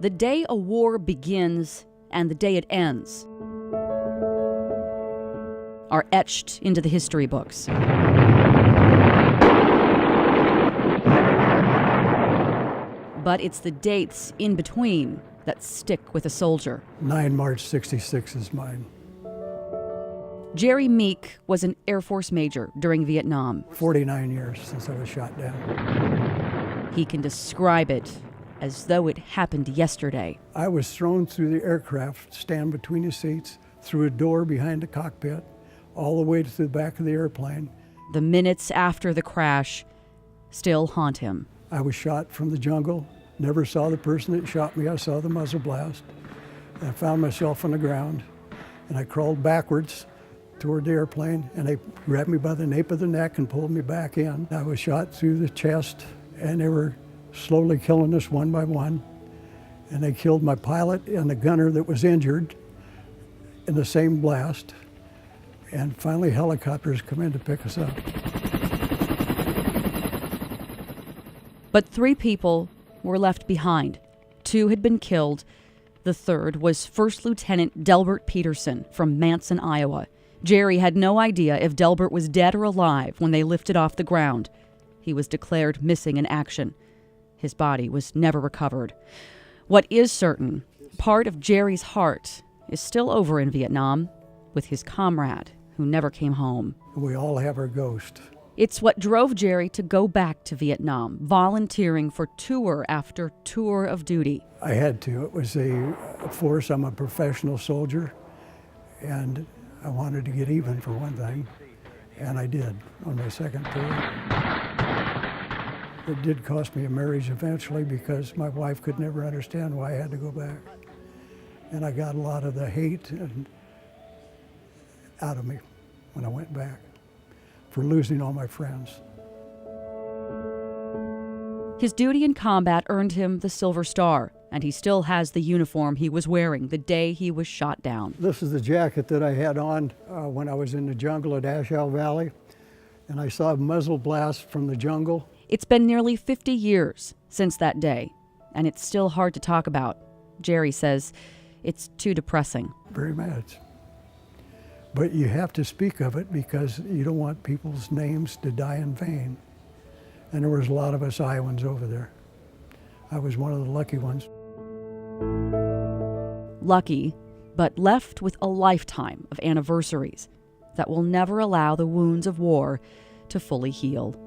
The day a war begins and the day it ends are etched into the history books. But it's the dates in between that stick with a soldier. 9 March 66 is mine. Jerry Meek was an Air Force major during Vietnam. 49 years since I was shot down. He can describe it as though it happened yesterday. I was thrown through the aircraft, stand between the seats, through a door behind the cockpit, all the way to the back of the airplane. The minutes after the crash still haunt him. I was shot from the jungle, never saw the person that shot me. I saw the muzzle blast. And I found myself on the ground, and I crawled backwards toward the airplane, and they grabbed me by the nape of the neck and pulled me back in. I was shot through the chest, and they were slowly killing us one by one. And they killed my pilot and the gunner that was injured in the same blast. And finally, helicopters come in to pick us up. But 3 people were left behind. 2 had been killed. The third was First Lieutenant Delbert Peterson from Manson, Iowa. Jerry had no idea if Delbert was dead or alive when they lifted off the ground. He was declared missing in action. His body was never recovered. What is certain, part of Jerry's heart is still over in Vietnam with his comrade who never came home. We all have our ghost. It's what drove Jerry to go back to Vietnam, volunteering for tour after tour of duty. I had to. It was a force. I'm a professional soldier, and I wanted to get even for one thing, and I did on my second tour. It did cost me a marriage eventually because my wife could never understand why I had to go back. And I got a lot of the hate out of me when I went back for losing all my friends. His duty in combat earned him the Silver Star, and he still has the uniform he was wearing the day he was shot down. This is the jacket that I had on when I was in the jungle at Ashow Valley, and I saw a muzzle blast from the jungle. It's been nearly 50 years since that day, and it's still hard to talk about. Jerry says it's too depressing. Very mad. But you have to speak of it because you don't want people's names to die in vain. And there was a lot of us Iowans over there. I was one of the lucky ones. Lucky, but left with a lifetime of anniversaries that will never allow the wounds of war to fully heal.